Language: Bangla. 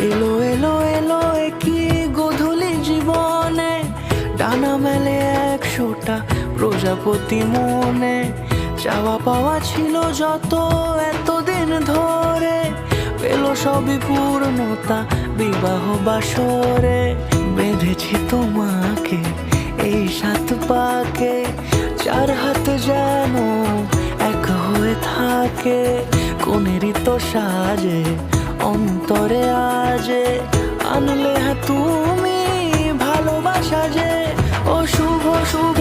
এলো এলো এলো কি গোধূলি জীবনে, ডানা মেলে 100টা প্রজাপতি মনে। চাওয়া পাওয়া ছিল যত এতদিন ধরে, পেল সবই পূর্ণতা বিবাহ বাসরে। বেঁধেছি তোমাকে এই 7 পাকে, 4 হাত যেন এক হয়ে থাকে। কোনেরই তো সাজে অন্তরে আজে, আনলে তুমি ভালোবাসা যে। ও শুভ শুভ